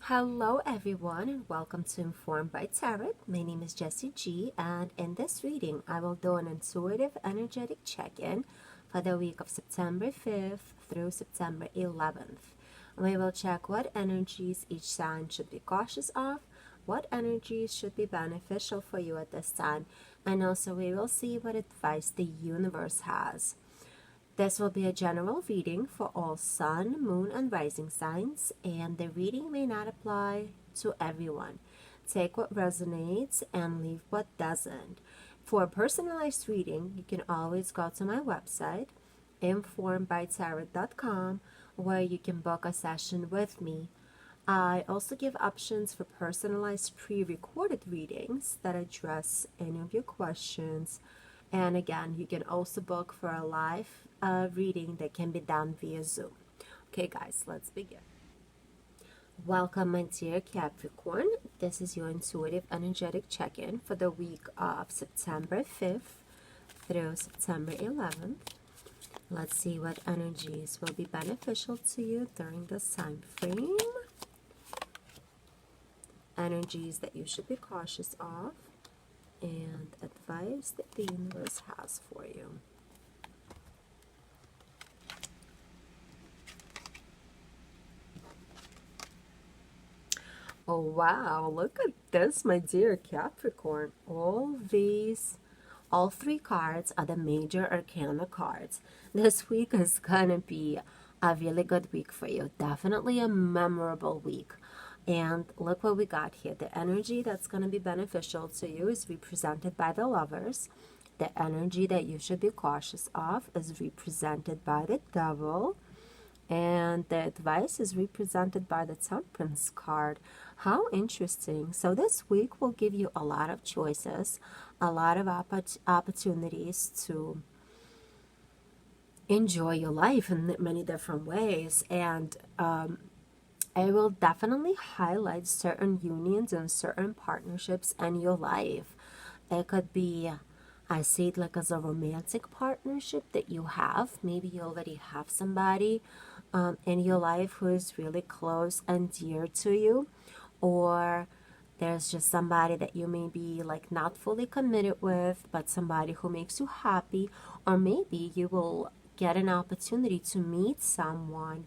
Hello everyone and welcome to Informed by Tarot. My name is Jessie G, and in this reading I will do an intuitive energetic check-in for the week of September 5th through September 11th. We will check what energies each sign should be cautious of, what energies should be beneficial for you at this time, and also we will see what advice the universe has. This will be a general reading for all sun, moon, and rising signs, and the reading may not apply to everyone. Take what resonates and leave what doesn't. For a personalized reading, you can always go to my website, informedbytarot.com, where you can book a session with me. I also give options for personalized pre-recorded readings that address any of your questions. And again, you can also book for a live reading that can be done via Zoom. Okay, guys, let's begin. Welcome, my dear Capricorn. This is your intuitive energetic check-in for the week of September 5th through September 11th. Let's see what energies will be beneficial to you during this time frame. Energies that you should be cautious of, and advice that the universe has for you. Oh wow, look at this, my dear Capricorn. All three cards are the major arcana cards. This week is gonna be a really good week for you. Definitely a memorable week. And look what we got here. The energy that's going to be beneficial to you is represented by the Lovers. The energy that you should be cautious of is represented by the Devil. And the advice is represented by the Temperance card. How interesting. So this week will give you a lot of choices, a lot of opportunities to enjoy your life in many different ways. And I will definitely highlight certain unions and certain partnerships in your life. It could be, I see it like as a romantic partnership that you have. Maybe you already have somebody in your life who is really close and dear to you. Or there's just somebody that you may be like not fully committed with, but somebody who makes you happy. Or maybe you will get an opportunity to meet someone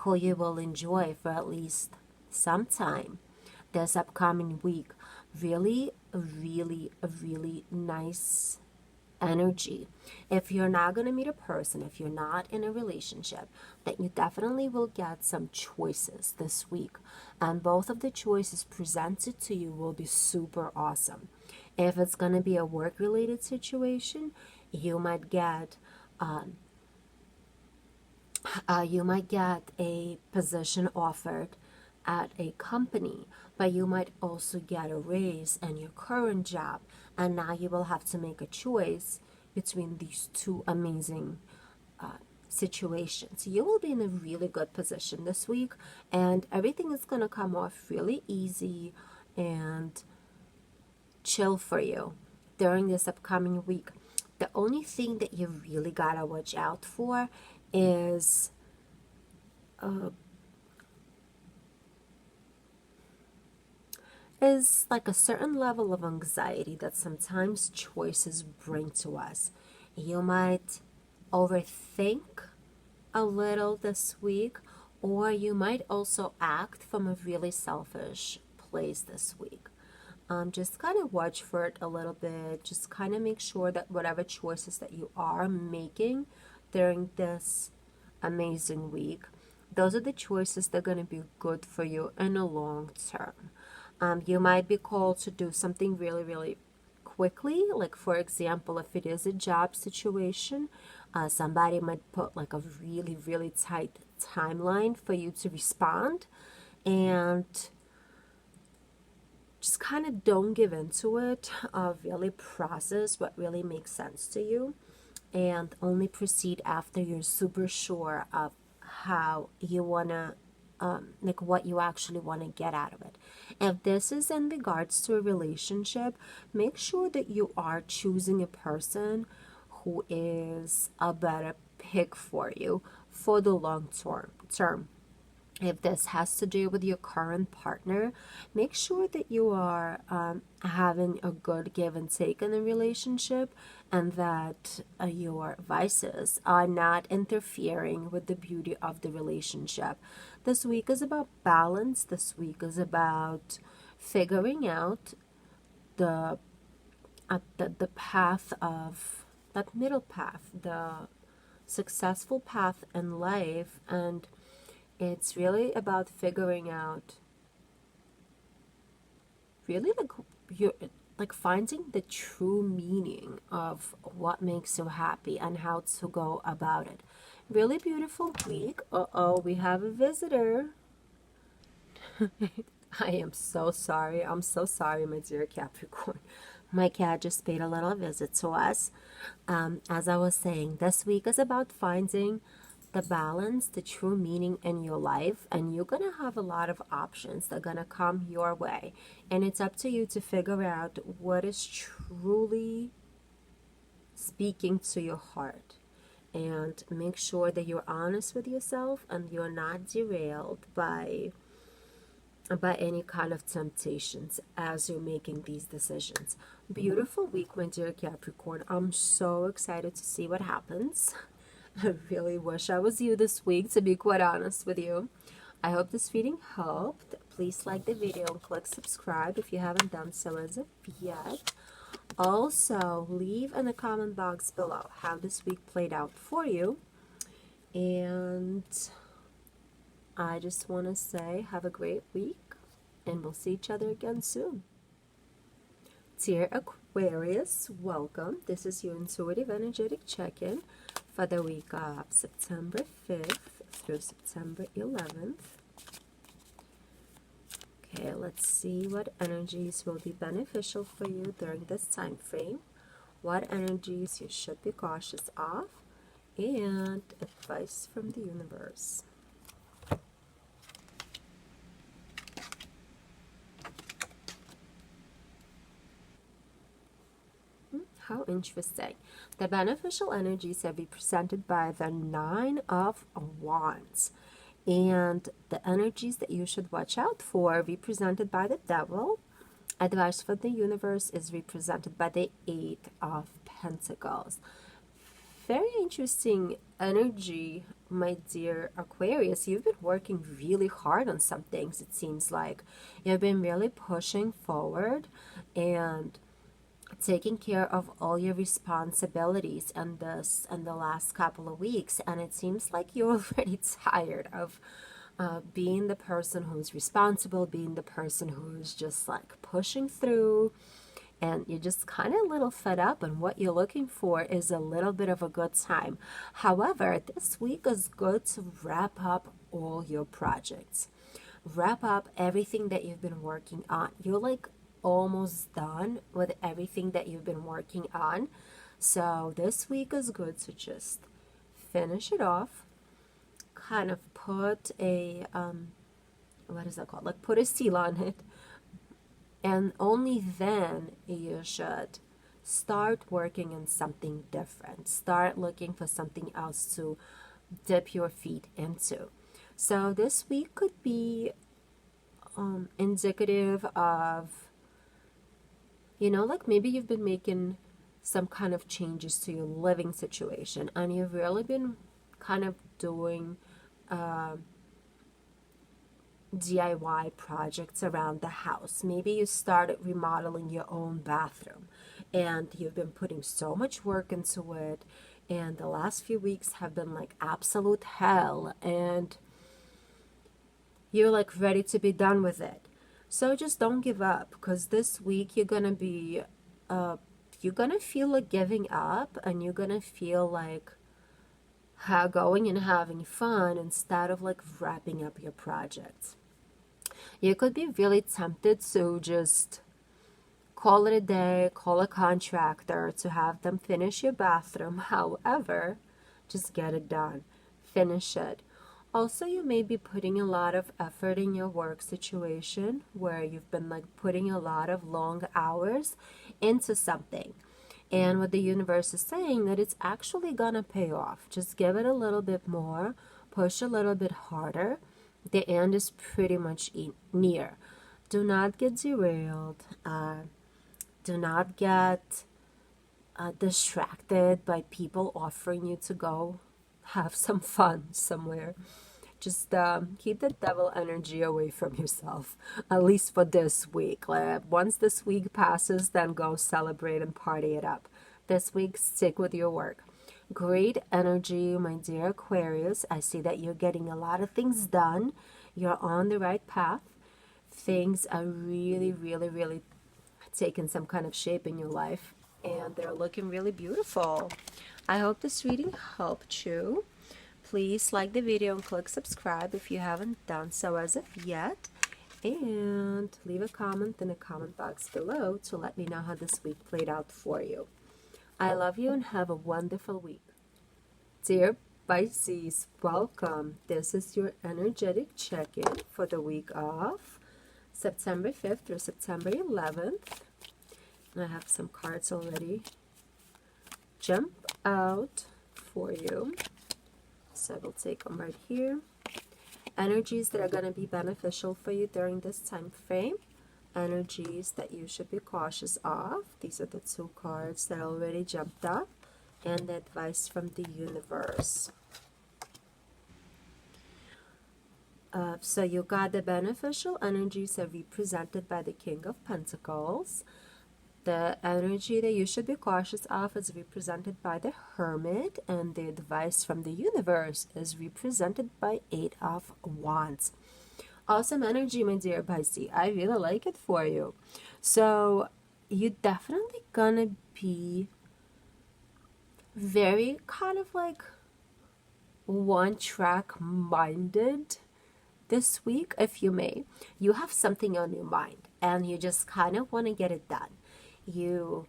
who you will enjoy for at least some time this upcoming week. Really nice energy. If you're not going to meet a person, if you're not in a relationship, then you definitely will get some choices this week. And both of the choices presented to you will be super awesome. If it's going to be a work-related situation, you might get a position offered at a company, but you might also get a raise in your current job, and now you will have to make a choice between these two amazing situations. You will be in a really good position this week, and everything is going to come off really easy and chill for you during this upcoming week. The only thing that you really gotta watch out for is like a certain level of anxiety that sometimes choices bring to us. You might overthink a little this week, or you might also act from a really selfish place this week. Just kind of watch for it a little bit. Just kind of make sure that whatever choices that you are making during this amazing week, those are the choices that are going to be good for you in the long term. You might be called to do something really quickly. Like, for example, if it is a job situation, somebody might put like a really tight timeline for you to respond, and just kind of don't give into it. Really process what really makes sense to you, and only proceed after you're super sure of how you want to like what you actually want to get out of it. If this is in regards to a relationship, make sure that you are choosing a person who is a better pick for you for the long term. If this has to do with your current partner, make sure that you are having a good give and take in the relationship, and that your vices are not interfering with the beauty of the relationship. This week is about balance. This week is about figuring out the the path of that middle path, the successful path in life. And it's really about figuring out, really, like, you're like finding the true meaning of what makes you happy and how to go about it. Really beautiful week. Uh-oh, we have a visitor. I am so sorry. I'm so sorry, my dear Capricorn. My cat just paid a little visit to us. As I was saying, this week is about finding the balance, the true meaning in your life, and you're gonna have a lot of options that are gonna come your way, and it's up to you to figure out what is truly speaking to your heart, and make sure that you're honest with yourself and you're not derailed by any kind of temptations as you're making these decisions. Beautiful week, my dear Capricorn. I'm so excited to see what happens. I really wish I was you this week, to be quite honest with you. I hope this reading helped. Please like the video and click subscribe if you haven't done so as of yet. Also, leave in the comment box below how this week played out for you. And I just want to say have a great week, and we'll see each other again soon. Dear Aquarius, welcome. This is your intuitive energetic check-in for the week of September 5th through September 11th. Okay, let's see what energies will be beneficial for you during this time frame, what energies you should be cautious of, and advice from the universe. How interesting. The beneficial energies are represented by the Nine of Wands. And the energies that you should watch out for are represented by the Devil. Advice from the universe is represented by the Eight of Pentacles. Very interesting energy, my dear Aquarius. You've been working really hard on some things, it seems like. You've been really pushing forward and taking care of all your responsibilities in the last couple of weeks, and it seems like you're already tired of being the person who's responsible, being the person who's just like pushing through, and you're just kind of a little fed up, and what you're looking for is a little bit of a good time. However, this week is good to wrap up all your projects, wrap up everything that you've been working on. You're like almost done with everything that you've been working on. So this week is good to just finish it off, kind of put a what is that called, like put a seal on it, and only then you should start working on something different, start looking for something else to dip your feet into. So this week could be indicative of, like maybe you've been making some kind of changes to your living situation, and you've really been kind of doing DIY projects around the house. Maybe you started remodeling your own bathroom, and you've been putting so much work into it, and the last few weeks have been like absolute hell, and you're like ready to be done with it. So just don't give up, because this week you're gonna be you're gonna feel like giving up, and you're gonna feel like going and having fun instead of like wrapping up your projects. You could be really tempted to just call it a day, call a contractor to have them finish your bathroom. However, just get it done, finish it. Also, you may be putting a lot of effort in your work situation where you've been like putting a lot of long hours into something. And what the universe is saying, that it's actually gonna pay off. Just give it a little bit more, push a little bit harder, The end is pretty much near. Do not get derailed. Do not get distracted by people offering you to go have some fun somewhere. Just keep the devil energy away from yourself, at least for this week. Once this week passes, then go celebrate and party it up. This week, stick with your work. Great energy, my dear Aquarius. I see that you're getting a lot of things done. You're on the right path. Things are really, really, really taking some kind of shape in your life, and they're looking really beautiful. I hope this reading helped you. Please like the video and click subscribe if you haven't done so as of yet. And leave a comment in the comment box below to let me know how this week played out for you. I love you and have a wonderful week. Dear Pisces, welcome. This is your energetic check-in for the week of September 5th through September 11th. I have some cards already jump out for you. So I will take them right here. Energies that are going to be beneficial for you during this time frame. Energies that you should be cautious of. These are the two cards that already jumped up. And the advice from the universe. So you got the beneficial energies are represented by the King of Pentacles. The energy that you should be cautious of is represented by the Hermit, and the advice from the universe is represented by 8 of Wands. Awesome energy, my dear Pisces. I really like it for you. So you're definitely gonna be very kind of like one-track minded this week, if you may. You have something on your mind and you just kind of want to get it done. You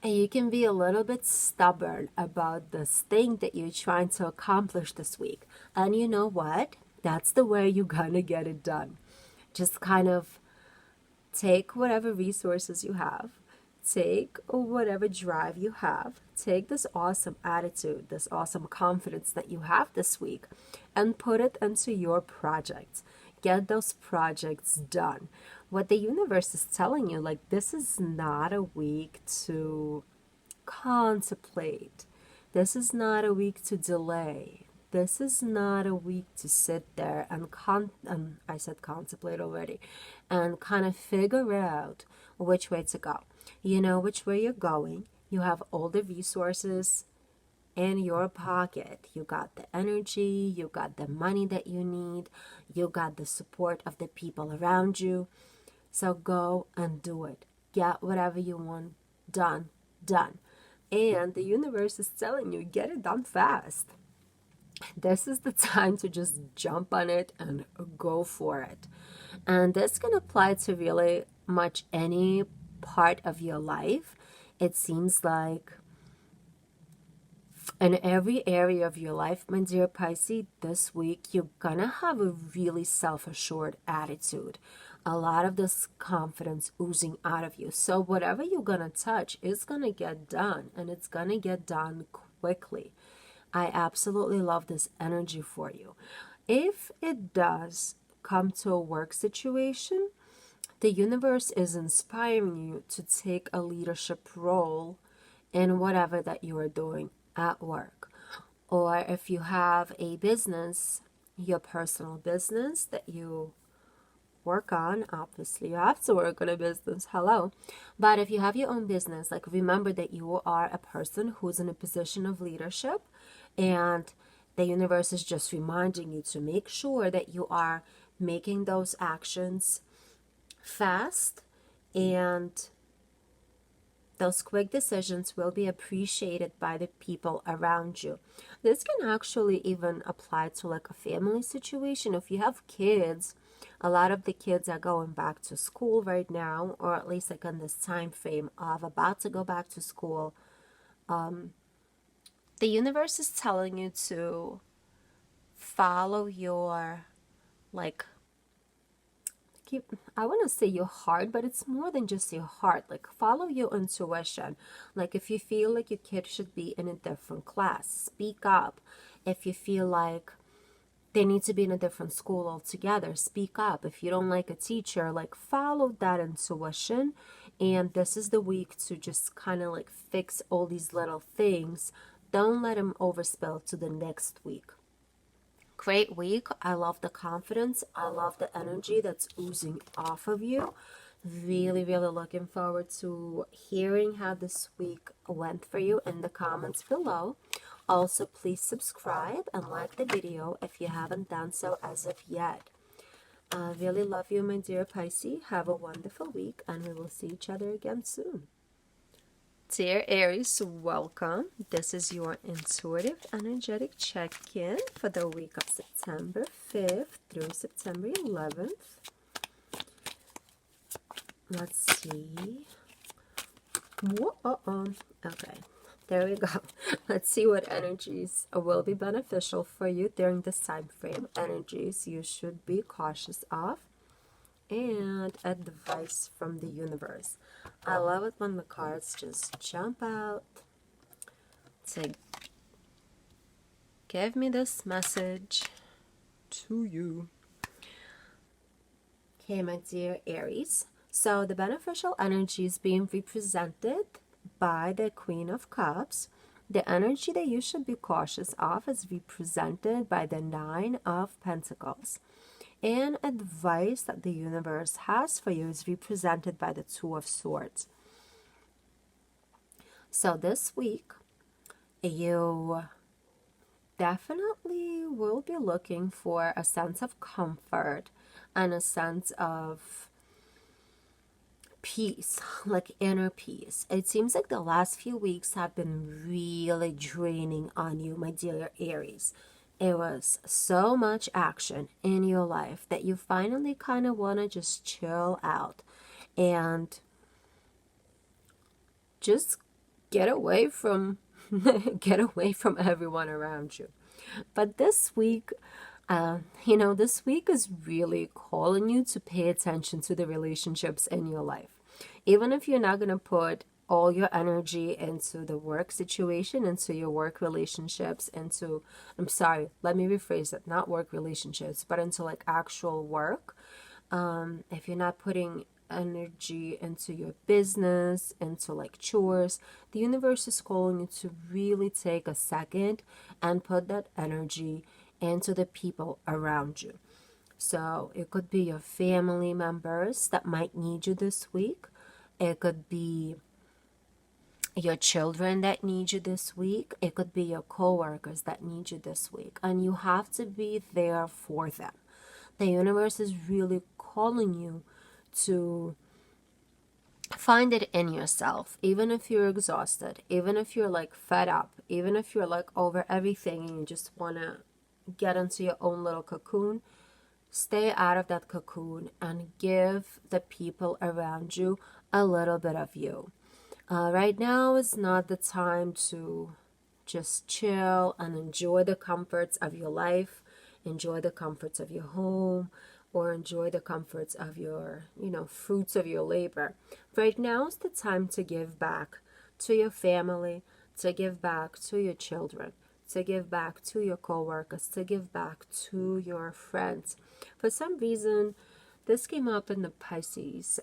can be a little bit stubborn about this thing that you're trying to accomplish this week. And you know what? That's the way you're gonna get it done. Just kind of take whatever resources you have, take whatever drive you have, take this awesome attitude, this awesome confidence that you have this week, and put it into your projects. Get those projects done. What the universe is telling you, like, this is not a week to contemplate. This is not a week to delay. This is not a week to sit there and I said contemplate already, and kind of figure out which way to go. You know which way you're going. You have all the resources in your pocket. You got the energy, you got the money that you need, you got the support of the people around you. So go and do it. Get whatever you want done. And the universe is telling you, get it done fast. This is the time to just jump on it and go for it. And this can apply to really much any part of your life. It seems like in every area of your life, my dear Pisces, this week you're gonna have a really self-assured attitude. A lot of this confidence oozing out of you. So whatever you're gonna touch is gonna get done, and it's gonna get done quickly. I absolutely love this energy for you. If it does come to a work situation, the universe is inspiring you to take a leadership role in whatever that you are doing at work. Or if you have a business, your personal business that you work on, obviously you have to work on a business, hello. But if you have your own business, like, remember that you are a person who's in a position of leadership, and the universe is just reminding you to make sure that you are making those actions fast, and those quick decisions will be appreciated by the people around you. This can actually even apply to like a family situation. If you have kids, a lot of the kids are going back to school right now, or at least like in this time frame of about to go back to school. The universe is telling you to follow your, like, I want to say your heart, but it's more than just your heart. Like, follow your intuition. Like, if you feel like your kid should be in a different class, speak up. If you feel like they need to be in a different school altogether, speak up. If you don't like a teacher, like follow that intuition. And this is the week to just kind of like fix all these little things. Don't let them overspill to the next week. Great week. I love the confidence. I love the energy that's oozing off of you. Really, really looking forward to hearing how this week went for you in the comments below. Also, please subscribe and like the video if you haven't done so as of yet. I really love you, my dear Pisces. Have a wonderful week, and we will see each other again soon. Dear Aries, welcome. This is your intuitive energetic check-in for the week of September 5th through September 11th. Let's see. Whoa, okay. There we go. Let's see what energies will be beneficial for you during this time frame. Energies you should be cautious of. And advice from the universe. I love it when the cards just jump out to give me this message to you. Okay, my dear Aries. So the beneficial energy is being represented by the Queen of Cups. The energy that you should be cautious of is represented by the Nine of Pentacles. And advice that the universe has for you is represented by the Two of Swords. So this week, you definitely will be looking for a sense of comfort and a sense of peace, like inner peace. It seems like the last few weeks have been really draining on you, my dear Aries. It was so much action in your life that you finally kind of want to just chill out and just get away from everyone around you. But this week, this week is really calling you to pay attention to the relationships in your life. Even if you're not going to put all your energy into the work situation, into your work relationships, let me rephrase it, not work relationships, but into like actual work. If you're not putting energy into your business, into like chores, the universe is calling you to really take a second and put that energy into the people around you. So it could be your family members that might need you this week. It could be your children that need you this week. It could be your co-workers that need you this week. And you have to be there for them. The universe is really calling you to find it in yourself. Even if you're exhausted, even if you're like fed up, even if you're like over everything and you just want to get into your own little cocoon, stay out of that cocoon and give the people around you a little bit of you. Right now is not the time to just chill and enjoy the comforts of your life, enjoy the comforts of your home, or enjoy the comforts of your, fruits of your labor. Right now is the time to give back to your family, to give back to your children, to give back to your co-workers, to give back to your friends. For some reason, this came up in the Pisces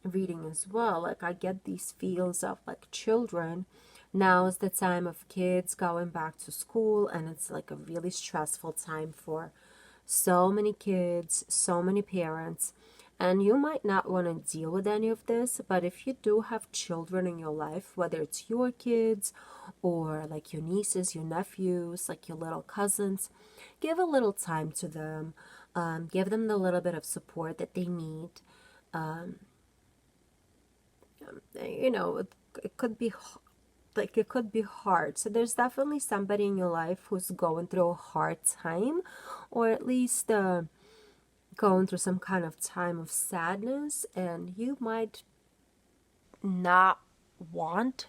reading as well. Like I get these feels of like children. Now is the time of kids going back to school, and it's like a really stressful time for so many kids, so many parents. And you might not want to deal with any of this, but if you do have children in your life, whether it's your kids or like your nieces, your nephews, like your little cousins, give a little time to them. Give them the little bit of support that they need. It could be it could be hard. So there's definitely somebody in your life who's going through a hard time, or at least going through some kind of time of sadness, and you might not want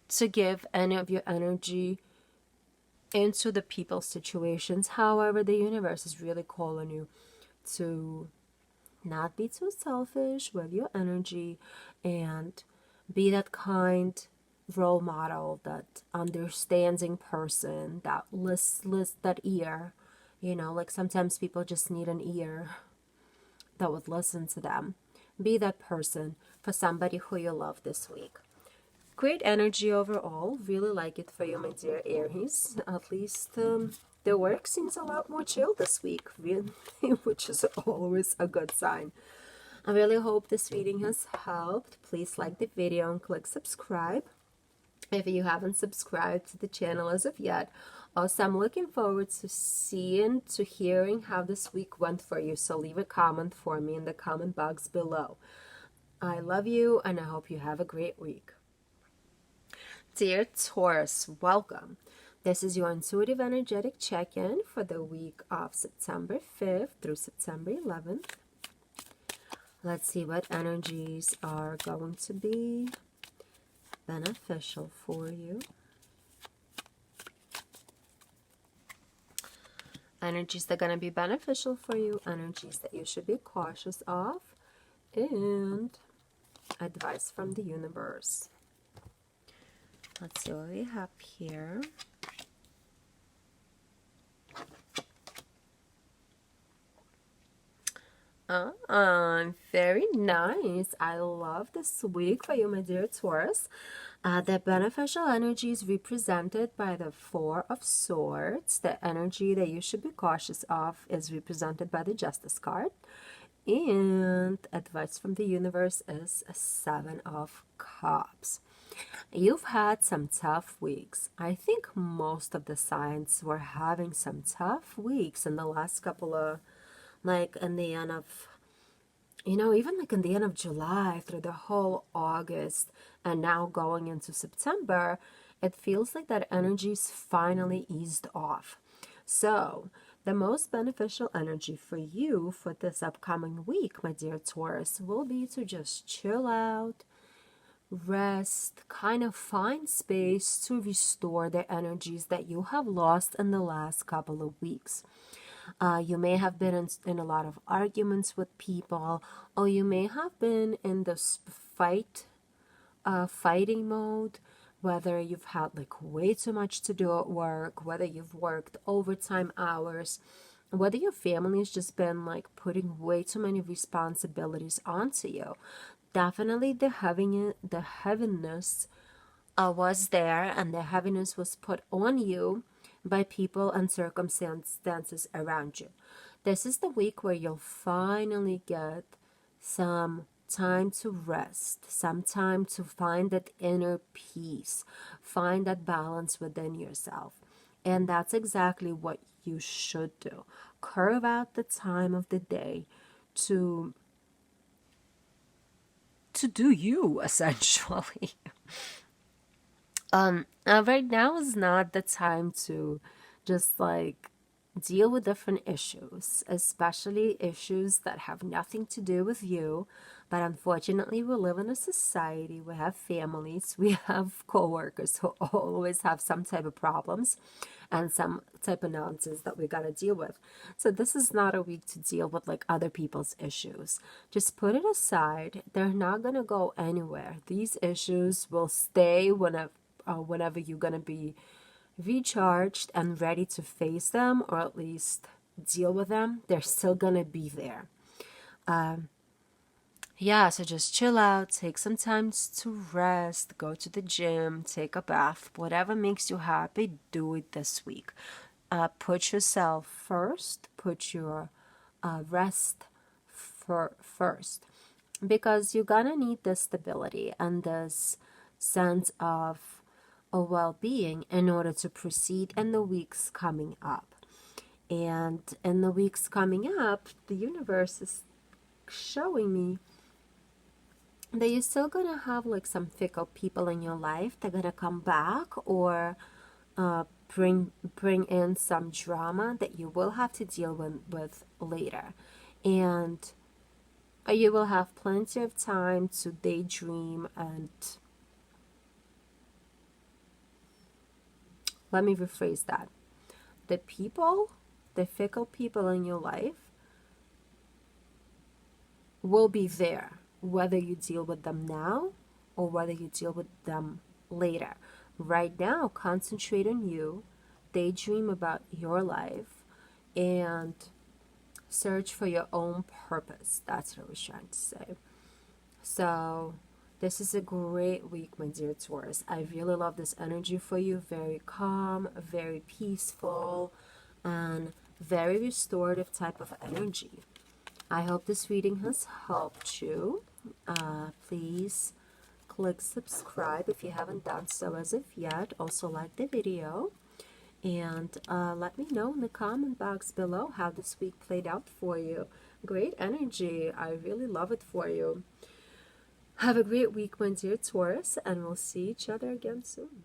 to give any of your energy into the people's situations. However, the universe is really calling you to not be too selfish with your energy and be that kind role model, that understanding person, that that ear. You know, like sometimes people just need an ear that would listen to them. Be that person for somebody who you love this week. Great energy overall. Really like it for you, my dear Aries. At least the work seems a lot more chill this week, really, which is always a good sign. I really hope this reading has helped. Please like the video and click subscribe if you haven't subscribed to the channel as of yet. Also, I'm looking forward to hearing how this week went for you. So leave a comment for me in the comment box below. I love you and I hope you have a great week. Dear Taurus, welcome. This is your intuitive energetic check-in for the week of September 5th through September 11th. Let's see what energies are going to be beneficial for you. Energies that are going to be beneficial for you, energies that you should be cautious of, and advice from the universe. Let's see what we have here. Very nice. I love this week for you, my dear Taurus. The beneficial energy is represented by the Four of Swords. The energy that you should be cautious of is represented by the Justice card. And advice from the universe is a Seven of Cups. You've had some tough weeks. I think most of the signs were having some tough weeks in the last couple of, like in the end of, even like in the end of July through the whole August and now going into September, it feels like that energy's finally eased off. So the most beneficial energy for you for this upcoming week, my dear Taurus, will be to just chill out, rest, kind of find space to restore the energies that you have lost in the last couple of weeks. You may have been in a lot of arguments with people, or you may have been in this fighting mode, whether you've had like way too much to do at work, whether you've worked overtime hours, whether your family has just been like putting way too many responsibilities onto you. Definitely the heaviness was there, and the heaviness was put on you by people and circumstances around you. This is the week where you'll finally get some time to rest, some time to find that inner peace, find that balance within yourself. And that's exactly what you should do. Carve out the time of the day to do you, essentially. Right now is not the time to just like deal with different issues, especially issues that have nothing to do with you. But unfortunately, we live in a society, we have families, we have co-workers who always have some type of problems and some type of nonsense that we gotta deal with. So this is not a week to deal with like other people's issues. Just put it aside. They're not gonna go anywhere. These issues will stay whenever you're gonna be recharged and ready to face them, or at least deal with them. They're still gonna be there. So just chill out, take some time to rest, go to the gym, take a bath, whatever makes you happy, do it this week. Put yourself first, put your rest first, because you're gonna need this stability and this sense of well-being in order to proceed in the weeks coming up. And in the weeks coming up, the universe is showing me that you're still gonna have like some fickle people in your life. They're gonna come back or bring in some drama that you will have to deal with later. And you will have plenty of time to daydream and let me rephrase that. The fickle people in your life will be there, whether you deal with them now or whether you deal with them later. Right now, concentrate on you, daydream about your life, and search for your own purpose. That's what I was trying to say. So this is a great week, my dear Taurus. I really love this energy for you. Very calm, very peaceful, and very restorative type of energy. I hope this reading has helped you. Please click subscribe if you haven't done so as of yet. Also like the video. And let me know in the comment box below how this week played out for you. Great energy. I really love it for you. Have a great week, my dear Taurus, and we'll see each other again soon.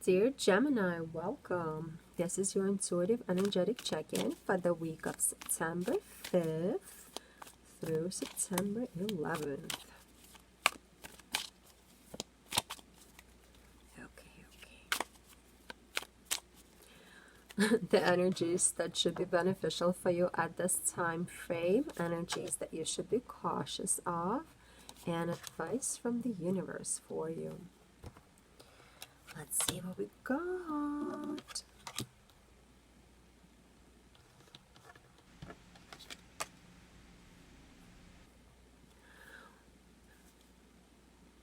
Dear Gemini, welcome. This is your intuitive energetic check-in for the week of September 5th through September 11th. The energies that should be beneficial for you at this time frame, energies that you should be cautious of, and advice from the universe for you. Let's see what we got.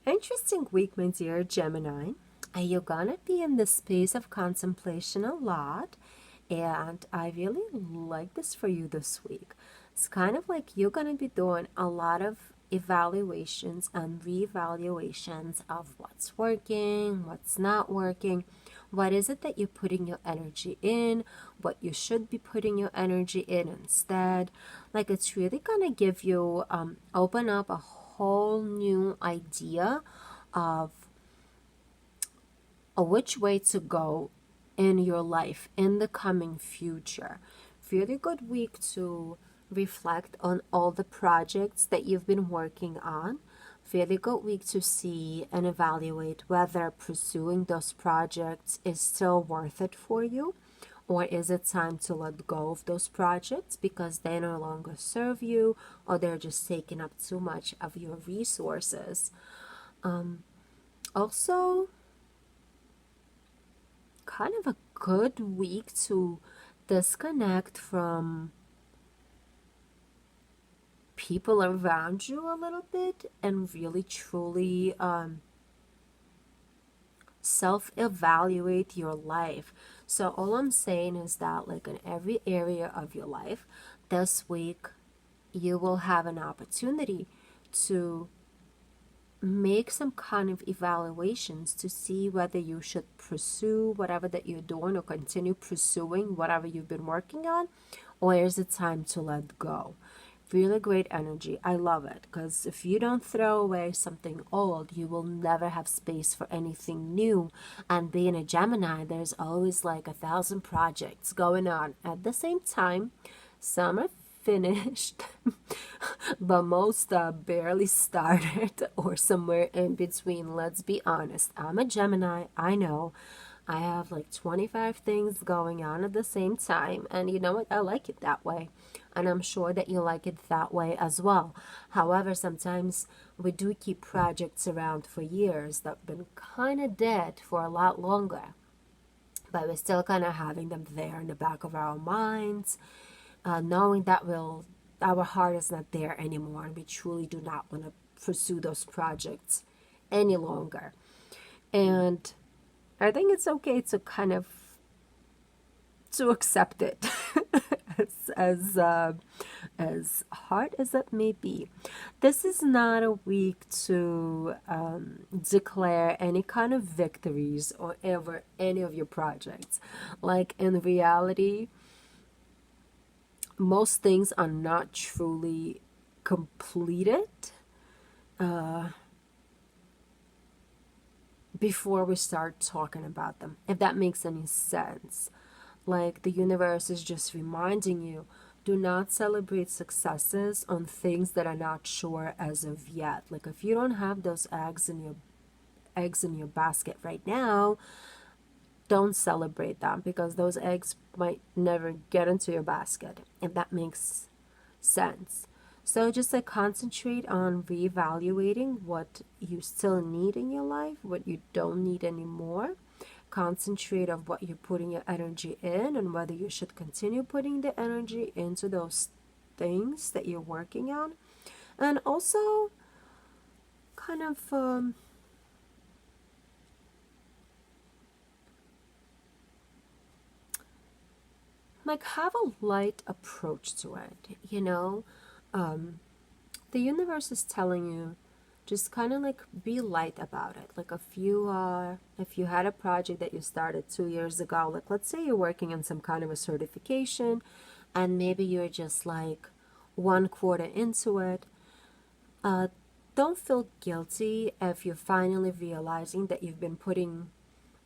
Interesting week, my dear Gemini. You're gonna be in the space of contemplation a lot, and I really like this for you this week. It's kind of like you're gonna be doing a lot of evaluations and reevaluations of what's working, what's not working, what is it that you're putting your energy in, what you should be putting your energy in instead. Like, it's really gonna give you open up a whole new idea of which way to go in your life in the coming future. Really good week to reflect on all the projects that you've been working on. Really good week to see and evaluate whether pursuing those projects is still worth it for you, or is it time to let go of those projects because they no longer serve you, or they're just taking up too much of your resources. Also, kind of a good week to disconnect from people around you a little bit and really truly self-evaluate your life. So all I'm saying is that, like, in every area of your life this week, you will have an opportunity to make some kind of evaluations to see whether you should pursue whatever that you're doing, or continue pursuing whatever you've been working on, or is it time to let go. Really great energy. I love it, because if you don't throw away something old, you will never have space for anything new. And being a Gemini, there's always like 1,000 projects going on at the same time. Some are finished, but most barely started, or somewhere in between. Let's be honest. I'm a Gemini. I know I have like 25 things going on at the same time, and you know what? I like it that way, and I'm sure that you like it that way as well. However, sometimes we do keep projects around for years that have been kind of dead for a lot longer, but we're still kind of having them there in the back of our minds, knowing that our heart is not there anymore, and we truly do not want to pursue those projects any longer. And I think it's okay to kind of to accept it as hard as it may be. This is not a week to declare any kind of victories or ever any of your projects. Like, in reality, most things are not truly completed before we start talking about them, if that makes any sense. Like, the universe is just reminding you, do not celebrate successes on things that are not sure as of yet. Like, if you don't have those eggs in your basket right now, don't celebrate them, because those eggs might never get into your basket, if that makes sense. So just like concentrate on reevaluating what you still need in your life, what you don't need anymore. Concentrate on what you're putting your energy in and whether you should continue putting the energy into those things that you're working on. And also kind of like have a light approach to it, you know. The universe is telling you just kind of like be light about it. Like if you had a project that you started 2 years ago, like let's say you're working on some kind of a certification and maybe you're just like 1 quarter into it, don't feel guilty if you're finally realizing that you've been putting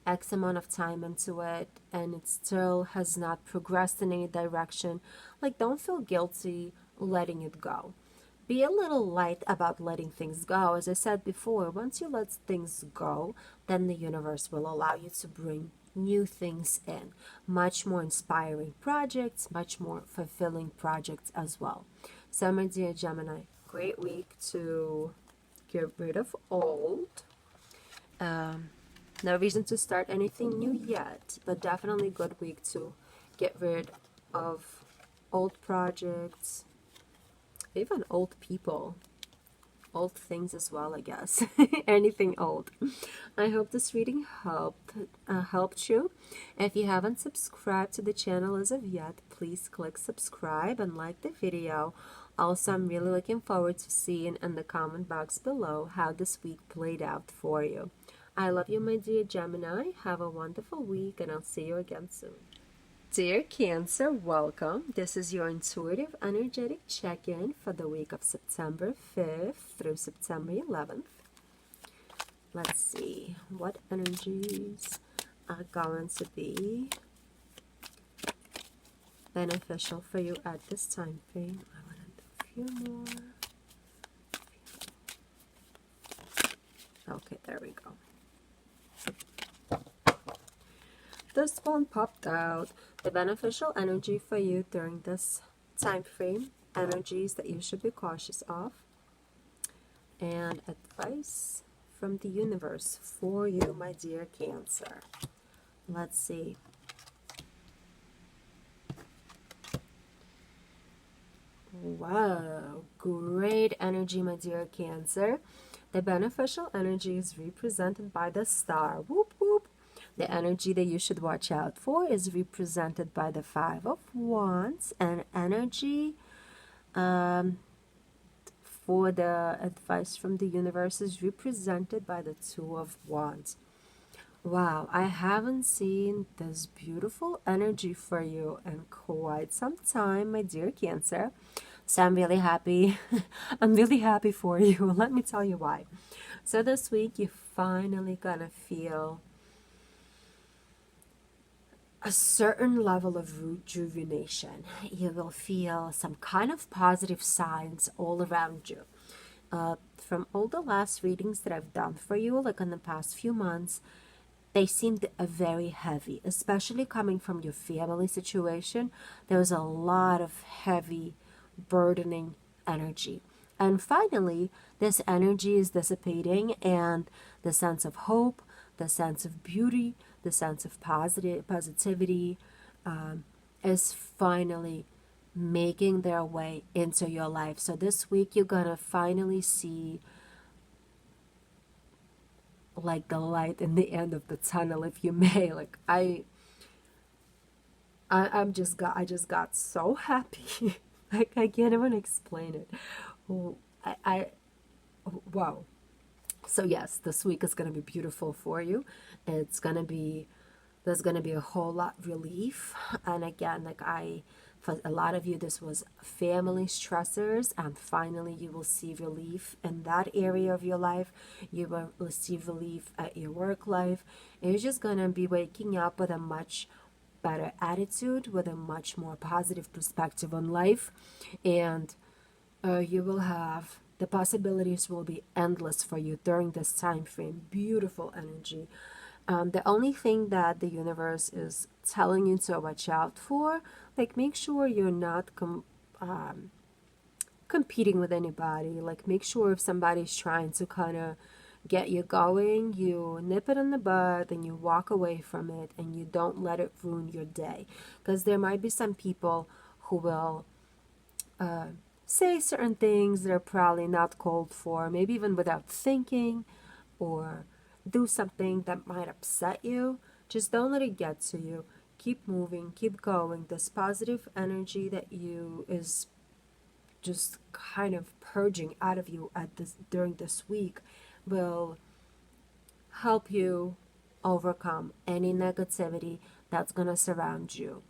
X amount of time into it and it still has not progressed in any direction. Like, don't feel guilty letting it go. Be a little light about letting things go. As I said before, once you let things go, then the universe will allow you to bring new things in. Much more inspiring projects, much more fulfilling projects as well. So, my dear Gemini, great week to get rid of old. No reason to start anything new yet, but definitely good week to get rid of old projects, even old people, old things as well, I guess. Anything old. I hope this reading helped you. If you haven't subscribed to the channel as of yet, please click subscribe and like the video. Also, I'm really looking forward to seeing in the comment box below how this week played out for you. I love you, my dear Gemini. Have a wonderful week, and I'll see you again soon. Dear Cancer, welcome. This is your intuitive energetic check-in for the week of September 5th through September 11th. Let's see what energies are going to be beneficial for you at this time frame. I want to do a few more. Okay, there we go. This one popped out. The beneficial energy for you during this time frame, energies that you should be cautious of, and advice from the universe for you, my dear Cancer. Let's see. Wow, great energy, my dear Cancer. The beneficial energy is represented by the star. Whoop, whoop. The energy that you should watch out for is represented by the 5 of Wands, and energy for the advice from the universe is represented by the 2 of Wands. Wow, I haven't seen this beautiful energy for you in quite some time, my dear Cancer. So I'm really happy. I'm really happy for you. Let me tell you why. So this week, you're finally gonna feel a certain level of rejuvenation. You will feel some kind of positive signs all around you. From all the last readings that I've done for you, like in the past few months, they seemed very heavy, especially coming from your family situation. There was a lot of heavy, burdening energy. And finally, this energy is dissipating, and the sense of hope, the sense of beauty, the sense of positivity is finally making their way into your life. So this week you're gonna finally see like the light in the end of the tunnel, if you may. Like I just got so happy. Like I can't even explain it. Wow. So yes, this week is going to be beautiful for you. There's going to be a whole lot relief. And again, for a lot of you, this was family stressors, and finally you will see relief in that area of your life. You will receive relief at your work life. And you're just going to be waking up with a much better attitude, with a much more positive perspective on life. And you will have, the possibilities will be endless for you during this time frame. Beautiful energy. The only thing that the universe is telling you to watch out for, like make sure you're not competing with anybody. Like, make sure if somebody's trying to kind of get you going, you nip it in the bud and you walk away from it and you don't let it ruin your day. Because there might be some people who will say certain things that are probably not called for, maybe even without thinking, or do something that might upset you. Just don't let it get to you. Keep moving, keep going. This positive energy that you is just kind of purging out of you at this during this week will help you overcome any negativity that's going to surround you.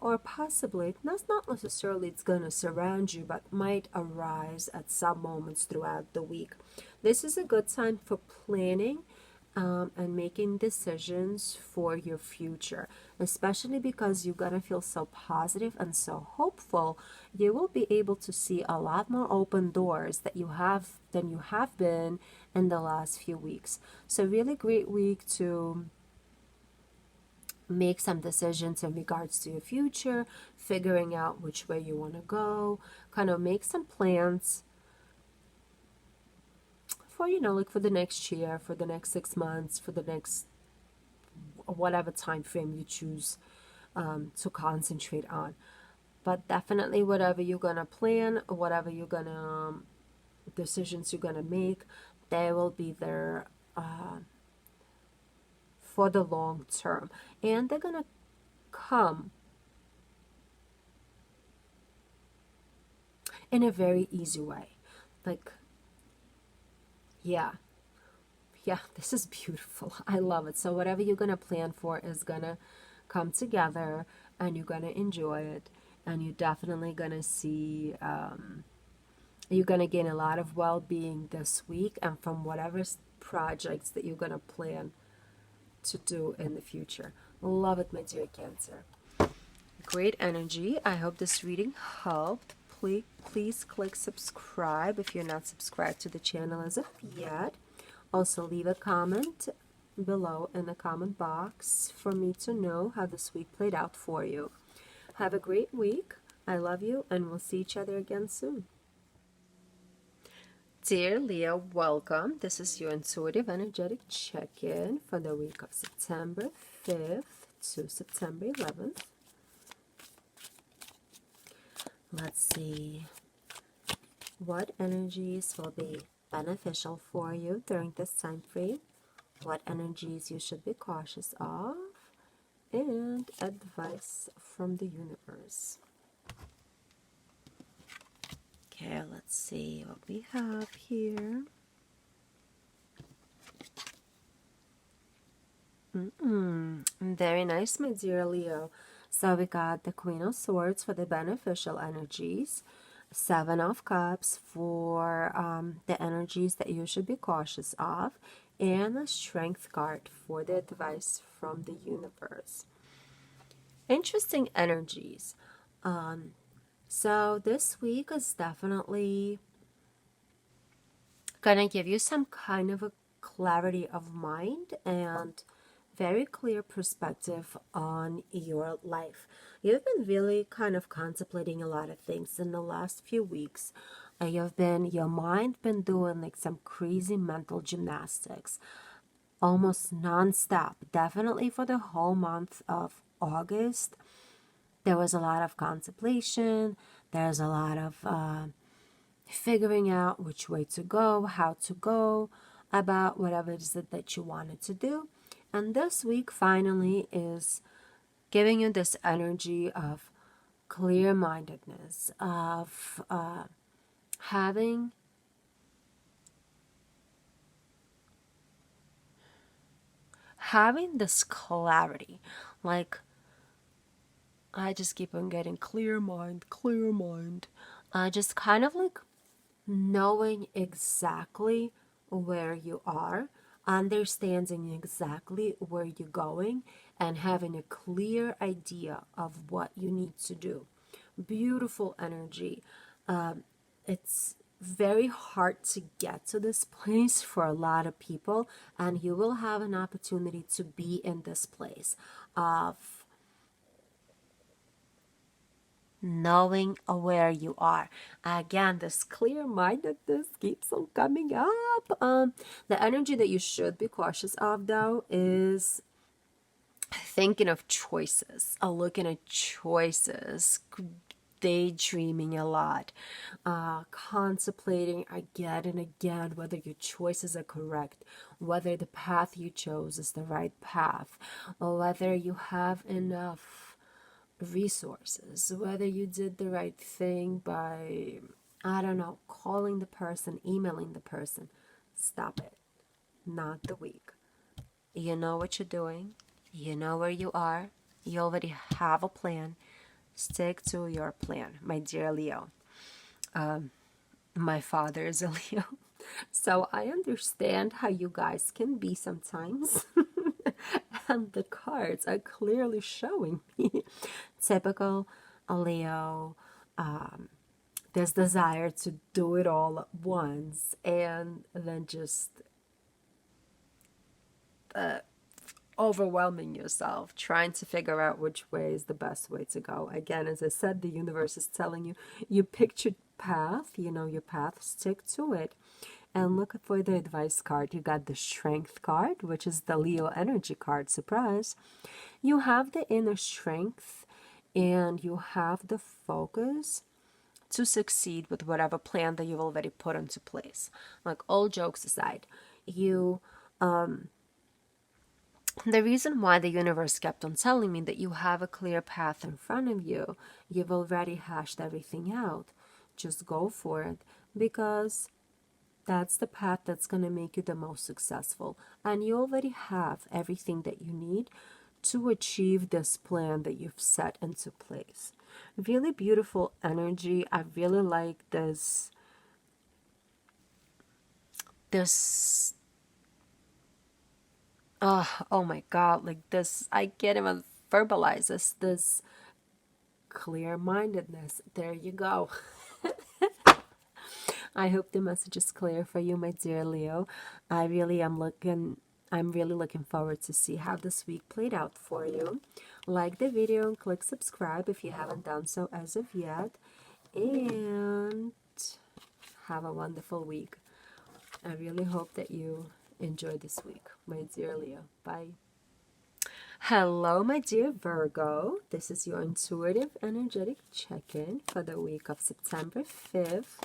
Or possibly, that's not necessarily it's going to surround you, but might arise at some moments throughout the week. This is a good time for planning and making decisions for your future, especially because you're going to feel so positive and so hopeful. You will be able to see a lot more open doors that you have than you have been in the last few weeks. So really great week to make some decisions in regards to your future, figuring out which way you want to go, kind of make some plans for, like for the next year, for the next 6 months, for the next whatever time frame you choose to concentrate on. But definitely whatever you're going to plan, whatever you're going to, decisions you're going to make, they will be there for the long term. And they're going to come in a very easy way. Like, yeah, this is beautiful. I love it. So whatever you're going to plan for is going to come together and you're going to enjoy it. And you're definitely going to see, you're going to gain a lot of well-being this week and from whatever projects that you're going to plan to do in the future. Love it, my dear Cancer. Great energy. I hope this reading helped. Please click subscribe if you're not subscribed to the channel as of yet. Also leave a comment below in the comment box for me to know how this week played out for you. Have a great week. I love you and we'll see each other again soon. Dear Leo, welcome. This is your intuitive energetic check-in for the week of September 5th to September 11th. Let's see what energies will be beneficial for you during this time frame, what energies you should be cautious of, and advice from the universe. Okay, let's see what we have here. Very nice, my dear Leo. So we got the Queen of Swords for the beneficial energies, Seven of Cups for the energies that you should be cautious of, and a Strength card for the advice from the universe. Interesting energies. So this week is definitely gonna give you some kind of a clarity of mind and very clear perspective on your life. You've been really kind of contemplating a lot of things in the last few weeks. Your mind been doing like some crazy mental gymnastics, almost non-stop. Definitely for the whole month of August. There was a lot of contemplation. There's a lot of figuring out which way to go, how to go about whatever it is that you wanted to do. And this week finally is giving you this energy of clear-mindedness, of having this clarity. Like, I just keep on getting clear mind. Just kind of like knowing exactly where you are, understanding exactly where you're going, and having a clear idea of what you need to do. Beautiful energy. It's very hard to get to this place for a lot of people, and you will have an opportunity to be in this place of knowing where you are. Again, this clear-mindedness keeps on coming up. The energy that you should be cautious of, though, is thinking of choices, looking at choices, daydreaming a lot, contemplating again and again whether your choices are correct, whether the path you chose is the right path, or whether you have enough resources, whether you did the right thing by, I don't know, calling the person, emailing the person. Stop it. Not the week. You know what you're doing. You know where you are. You already have a plan. Stick to your plan, my dear Leo. My father is a Leo, so I understand how you guys can be sometimes. And the cards are clearly showing me typical Leo. This desire to do it all at once and then just overwhelming yourself, trying to figure out which way is the best way to go. Again, as I said, the universe is telling you, you picked your path, you know your path, stick to it. And look for the advice card. You got the strength card, which is the Leo energy card. Surprise. You have the inner strength and you have the focus to succeed with whatever plan that you've already put into place. Like, all jokes aside, you the reason why the universe kept on telling me that you have a clear path in front of you, you've already hashed everything out. Just go for it, because that's the path that's going to make you the most successful. And you already have everything that you need to achieve this plan that you've set into place. Really beautiful energy. I really like this oh my god, like this, I can't even verbalize this clear-mindedness. There you go. I hope the message is clear for you, my dear Leo. I'm really looking forward to see how this week played out for you. Like the video and click subscribe if you haven't done so as of yet. And have a wonderful week. I really hope that you enjoy this week, my dear Leo. Bye. Hello, my dear Virgo. This is your intuitive energetic check-in for the week of September 5th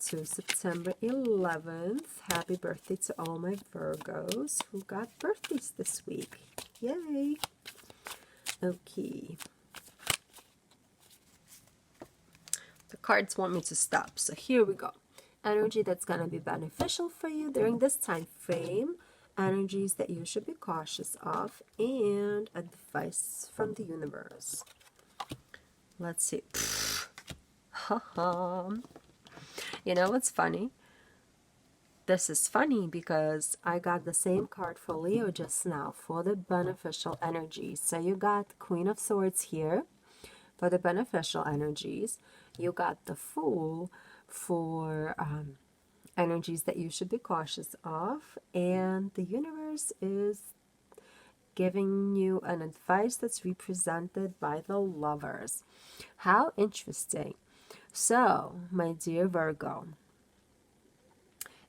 to September 11th. Happy birthday to all my Virgos who got birthdays this week. Yay! Okay. The cards want me to stop, so here we go. Energy that's going to be beneficial for you during this time frame. Energies that you should be cautious of, and advice from the universe. Let's see. You know what's funny? This is funny because I got the same card for Leo just now for the beneficial energies. So you got Queen of Swords here for the beneficial energies. You got the Fool for energies that you should be cautious of. And the universe is giving you an advice that's represented by the Lovers. How interesting. So, my dear Virgo,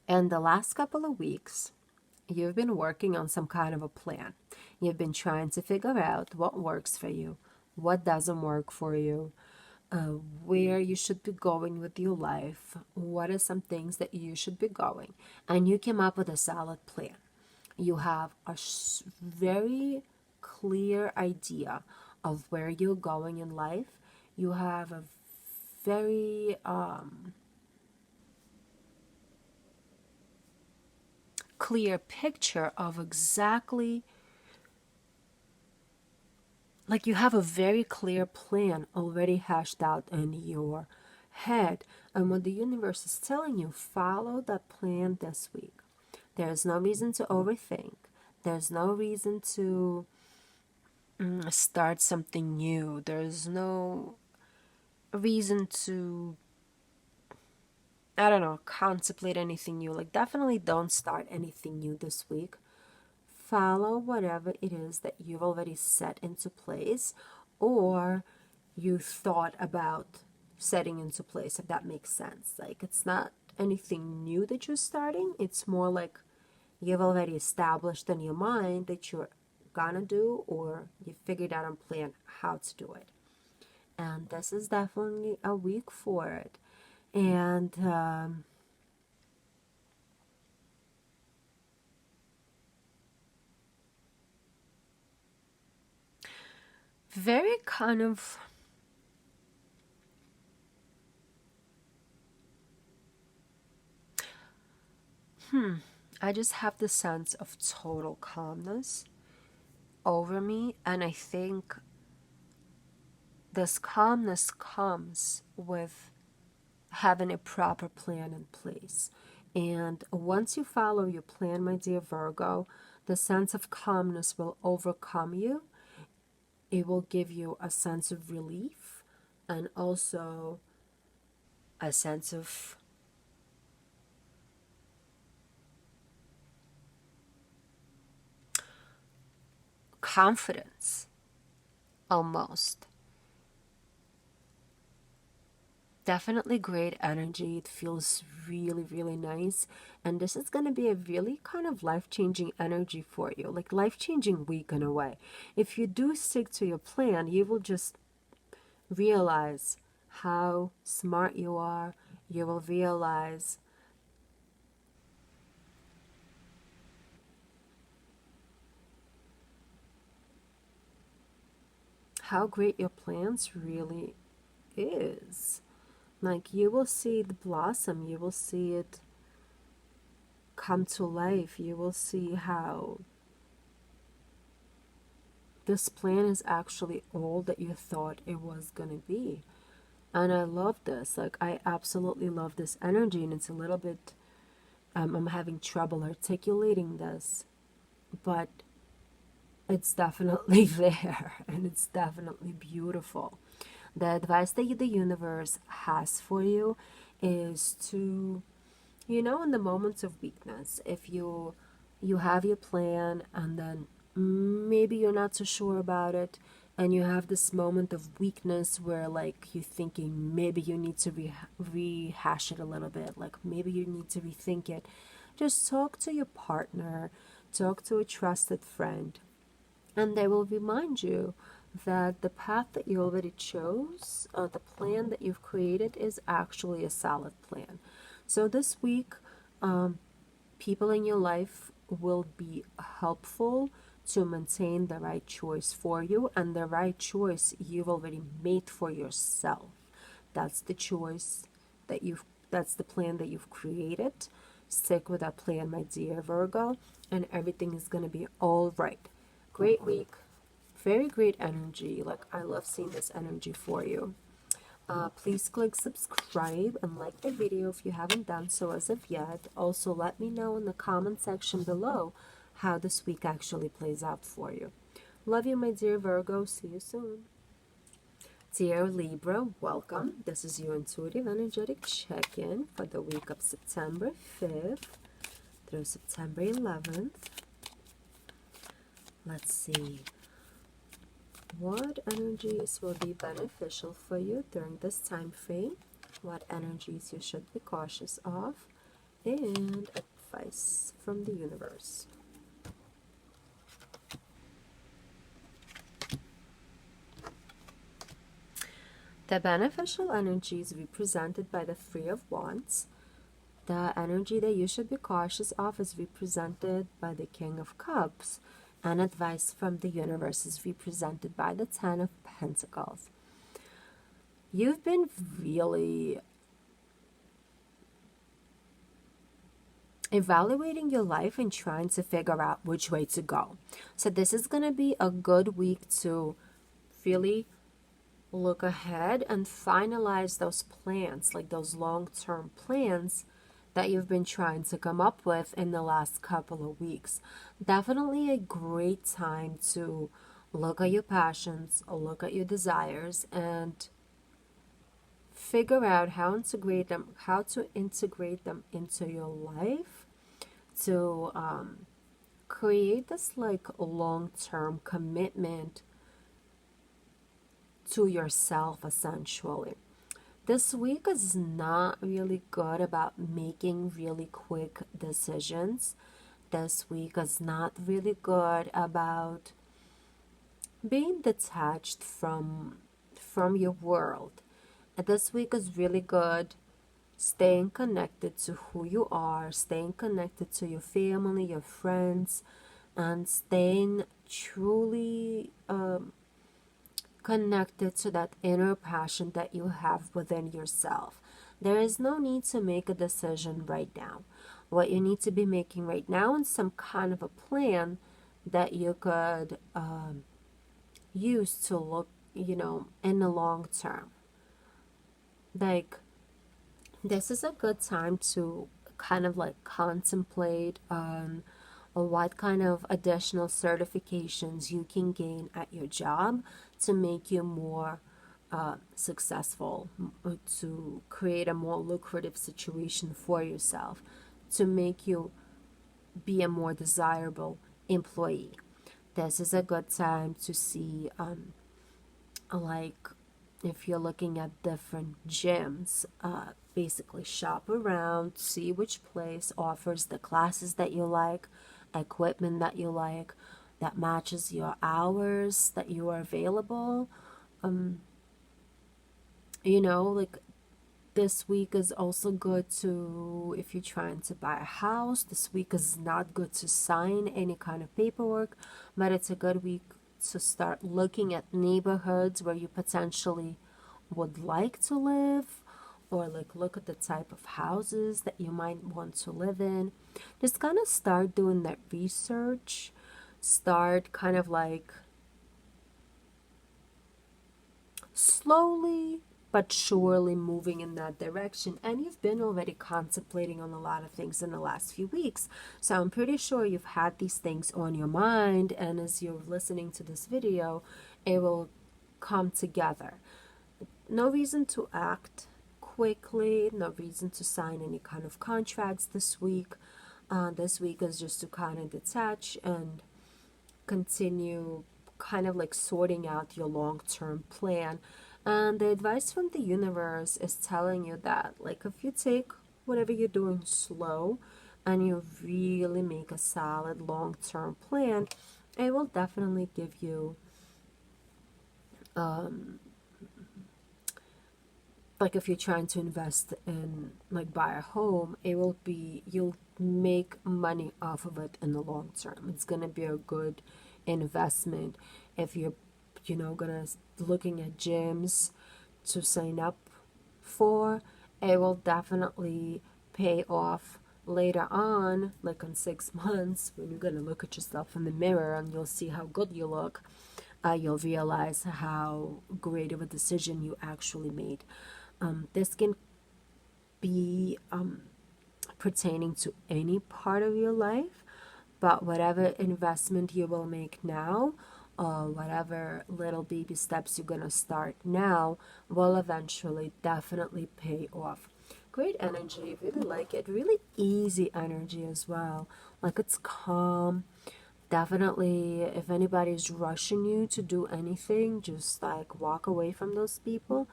in the last couple of weeks, you've been working on some kind of a plan. You've been trying to figure out what works for you, what doesn't work for you, where you should be going with your life, what are some things that you should be going. And you came up with a solid plan. You have a very clear idea of where you're going in life. You have a very clear picture of exactly, like you have a very clear plan already hashed out in your head. And what the universe is telling you, follow that plan this week. There's no reason to overthink. There's no reason to start something new. There's no reason to, I don't know, contemplate anything new. Like, definitely don't start anything new this week. Follow whatever it is that you've already set into place, or you thought about setting into place, if that makes sense. Like, it's not anything new that you're starting. It's more like you've already established in your mind that you're gonna do, or you figured out and plan how to do it. And this is definitely a week for it. And very kind of I just have the sense of total calmness over me, and I think this calmness comes with having a proper plan in place. And once you follow your plan, my dear Virgo, the sense of calmness will overcome you. It will give you a sense of relief and also a sense of confidence, almost. Definitely great energy. It feels really, really nice. And this is going to be a really kind of life-changing energy for you, like life-changing week in a way. If you do stick to your plan, you will just realize how smart you are. You will realize how great your plans really is. Like, you will see it blossom, you will see it come to life, you will see how this plan is actually all that you thought it was going to be. And I love this. Like, I absolutely love this energy, and it's a little bit, I'm having trouble articulating this, but it's definitely there, and it's definitely beautiful. The advice that the universe has for you is to, in the moments of weakness, if you have your plan and then maybe you're not so sure about it, and you have this moment of weakness where, like, you're thinking maybe you need to rehash it a little bit, like maybe you need to rethink it, just talk to your partner, talk to a trusted friend, and they will remind you that the path that you already chose, the plan that you've created, is actually a solid plan. So this week, people in your life will be helpful to maintain the right choice for you, and the right choice you've already made for yourself. That's the choice that's the plan that you've created. Stick with that plan, my dear Virgo, and everything is going to be all right. Great week. Very great energy. Like, I love seeing this energy for you. Please click subscribe and like the video if you haven't done so as of yet. Also, let me know in the comment section below how this week actually plays out for you. Love you, my dear Virgo. See you soon. Dear Libra, welcome. This is your intuitive energetic check-in for the week of September 5th through September 11th. Let's see. What energies will be beneficial for you during this time frame? What energies you should be cautious of? And advice from the universe. The beneficial energy is represented by the Three of Wands. The energy that you should be cautious of is represented by the King of Cups. And advice from the universe is represented by the Ten of Pentacles. You've been really evaluating your life and trying to figure out which way to go. So this is going to be a good week to really look ahead and finalize those plans, like those long-term plans that you've been trying to come up with in the last couple of weeks. Definitely a great time to look at your passions, look at your desires, and figure out how to integrate them into your life to create this like long-term commitment to yourself, essentially. This week is not really good about making really quick decisions. This week is not really good about being detached from your world. This week is really good staying connected to who you are, staying connected to your family, your friends, and staying truly connected to that inner passion that you have within yourself. There is no need to make a decision right now. What you need to be making right now is some kind of a plan that you could use to look, in the long term. Like, this is a good time to kind of like contemplate on what kind of additional certifications you can gain at your job to make you more successful, to create a more lucrative situation for yourself, to make you be a more desirable employee. This is a good time to see, like, if you're looking at different gyms, basically shop around, see which place offers the classes that you like, equipment that you like, that matches your hours that you are available. Like, this week is also good to, if you're trying to buy a house, this week is not good to sign any kind of paperwork, but it's a good week to start looking at neighborhoods where you potentially would like to live, or like look at the type of houses that you might want to live in. Just kind of start doing that research, start kind of like slowly but surely moving in that direction. And you've been already contemplating on a lot of things in the last few weeks, so I'm pretty sure you've had these things on your mind, and as you're listening to this video, it will come together. No reason to act quickly, no reason to sign any kind of contracts this week. This week is just to kind of detach and continue kind of like sorting out your long-term plan. And the advice from the universe is telling you that, like, if you take whatever you're doing slow and you really make a solid long-term plan, it will definitely give you like, if you're trying to invest in, like, buy a home, it will be, you'll make money off of it in the long term. It's gonna be a good investment. If you're gonna looking at gyms to sign up for, it will definitely pay off later on, like in 6 months, when you're gonna look at yourself in the mirror and you'll see how good you look. You'll realize how great of a decision you actually made. This can be pertaining to any part of your life, but whatever investment you will make now, or whatever little baby steps you're gonna start now, will eventually definitely pay off. Great energy, really like it. Really easy energy as well. Like, it's calm. Definitely, if anybody's rushing you to do anything, just like walk away from those people.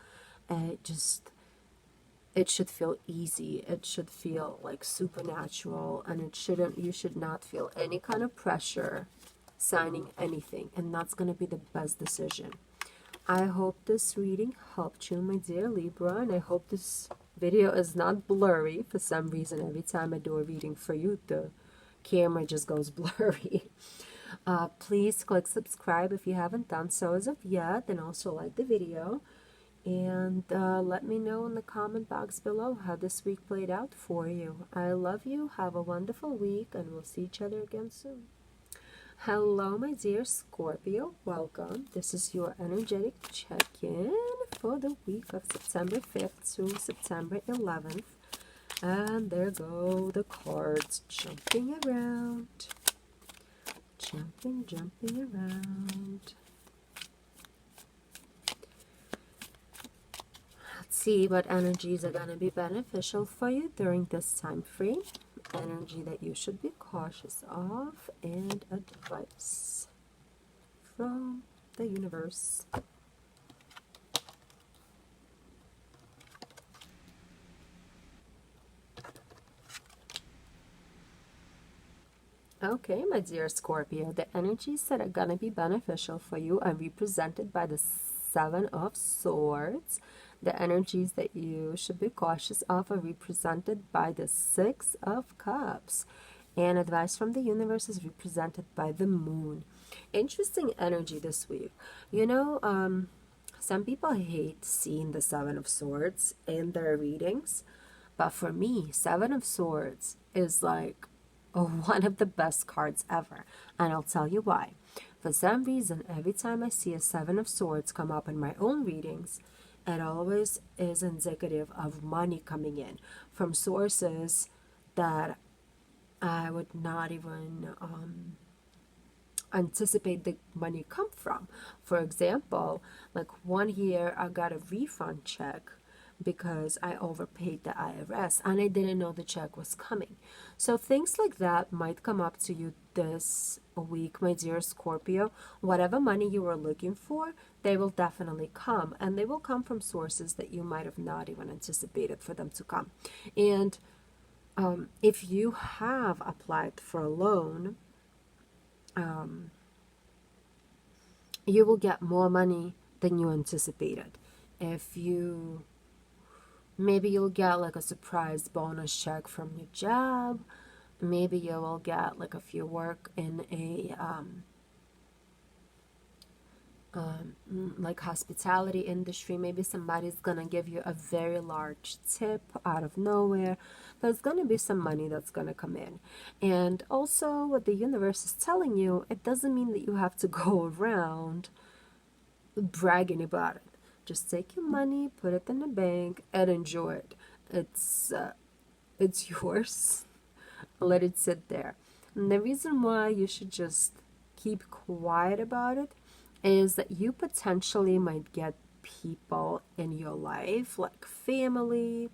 It should feel easy. It should feel like supernatural, and you should not feel any kind of pressure signing anything, and that's going to be the best decision. I hope this reading helped you, my dear Libra, and I hope this video is not blurry. For some reason, every time I do a reading for you, the camera just goes blurry. Please click subscribe if you haven't done so as of yet, and also like the video. And let me know in the comment box below how this week played out for you. I love you. Have a wonderful week, and we'll see each other again soon. Hello, my dear Scorpio. Welcome. This is your energetic check-in for the week of September 5th to September 11th. And there go the cards jumping around. Jumping around. Let's see what energies are going to be beneficial for you during this time frame. Energy that you should be cautious of, and advice from the universe. Okay, my dear Scorpio, the energies that are going to be beneficial for you are represented by the Seven of Swords. The energies that you should be cautious of are represented by the Six of Cups. And advice from the universe is represented by the Moon. Interesting energy this week. You know, some people hate seeing the Seven of Swords in their readings. But for me, Seven of Swords is like one of the best cards ever. And I'll tell you why. For some reason, every time I see a Seven of Swords come up in my own readings, it always is indicative of money coming in from sources that I would not even anticipate the money come from. For example, like one year I got a refund check because I overpaid the IRS and I didn't know the check was coming. So things like that might come up to you this week, my dear Scorpio. Whatever money you were looking for, they will definitely come, and they will come from sources that you might have not even anticipated for them to come. And if you have applied for a loan, you will get more money than you anticipated. If you Maybe you'll get like a surprise bonus check from your job. Maybe you will get, like, if you work in a like hospitality industry, maybe somebody's gonna give you a very large tip out of nowhere. There's gonna be some money that's gonna come in. And also, what the universe is telling you, it doesn't mean that you have to go around bragging about it. Just take your money, put it in the bank, and enjoy it. It's yours. Let it sit there. And the reason why you should just keep quiet about it is that you potentially might get people in your life, like family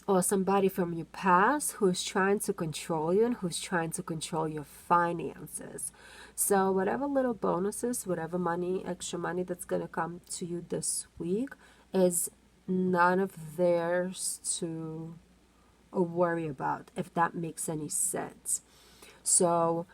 or somebody from your past, who's trying to control you and who's trying to control your finances. So whatever little bonuses, whatever money, extra money that's going to come to you this week is none of theirs to worry about, if that makes any sense. So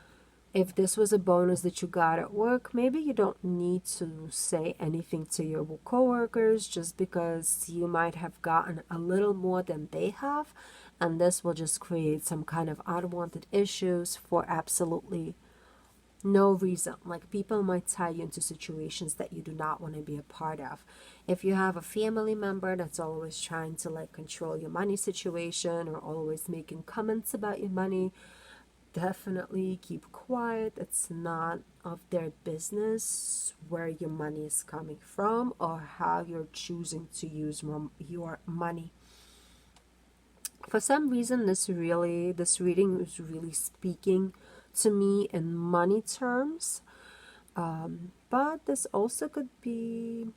if this was a bonus that you got at work, maybe you don't need to say anything to your coworkers, just because you might have gotten a little more than they have, and this will just create some kind of unwanted issues for absolutely no reason. Like, people might tie you into situations that you do not want to be a part of. If you have a family member that's always trying to, like, control your money situation or always making comments about your money, definitely keep quiet. It's not of their business where your money is coming from or how you're choosing to use your money. For some reason, this reading is really speaking to me in money terms. But this also could be,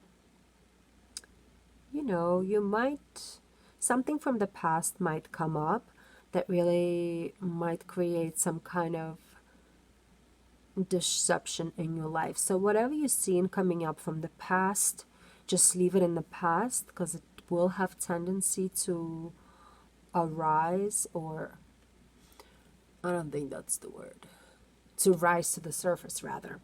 something from the past might come up that really might create some kind of deception in your life. So whatever you're seeing coming up from the past, just leave it in the past, because it will have tendency to arise, or I don't think that's the word, to rise to the surface rather,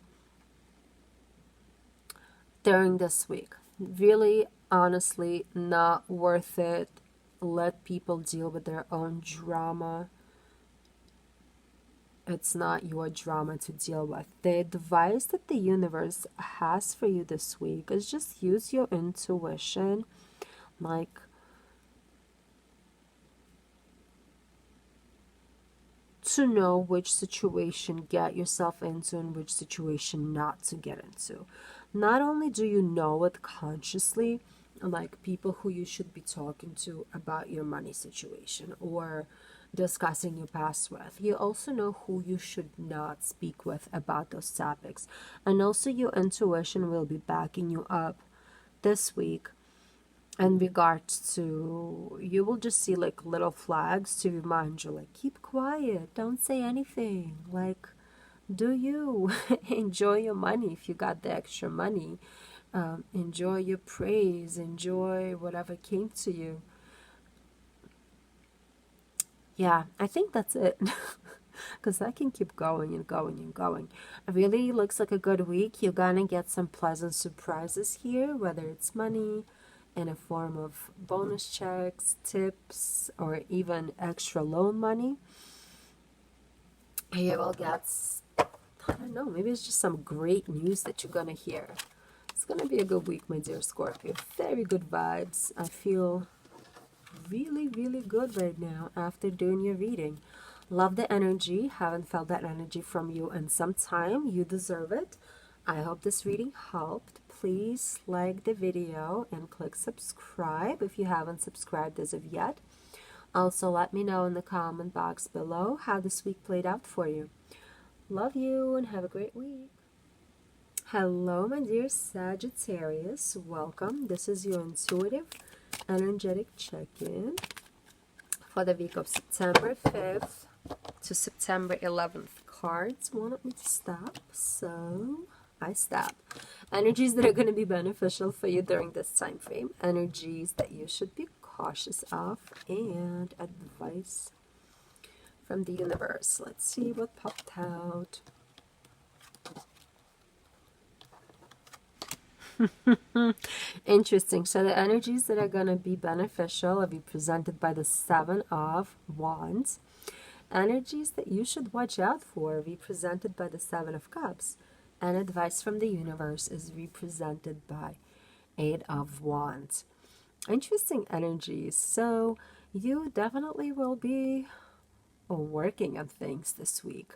during this week. Really, honestly, not worth it. Let people deal with their own drama. It's not your drama to deal with. The advice that the universe has for you this week is just use your intuition. Like, to know which situation get yourself into and which situation not to get into. Not only do you know it consciously, like people who you should be talking to about your money situation or discussing your past with, you also know who you should not speak with about those topics. And also your intuition will be backing you up this week in regards to, you will just see like little flags to remind you, like, keep quiet, don't say anything, like, do you enjoy your money if you got the extra money. Enjoy your praise, enjoy whatever came to you. Yeah, I think that's it. because that can keep going and going and going. It really looks like a good week. You're gonna get some pleasant surprises here, whether it's money in a form of bonus checks, tips, or even extra loan money. You will get, I don't know, maybe it's just some great news that you're gonna hear. It's gonna be a good week, my dear Scorpio. Very good vibes. I feel really, really good right now after doing your reading. Love the energy. Haven't felt that energy from you in some time. You deserve it. I hope this reading helped. Please like the video and click subscribe if you haven't subscribed as of yet. Also, let me know in the comment box below how this week played out for you. Love you and have a great week. Hello, my dear Sagittarius. Welcome. This is your intuitive energetic check-in for the week of September 5th to September 11th. Cards wanted me to stop, so I stop. Energies that are going to be beneficial for you during this time frame. Energies that you should be cautious of, and advice from the universe. Let's see what popped out. Interesting. So the energies that are going to be beneficial are represented by the Seven of Wands. Energies that you should watch out for are represented by the Seven of Cups. And advice from the universe is represented by Eight of Wands. Interesting energies. So you definitely will be working on things this week.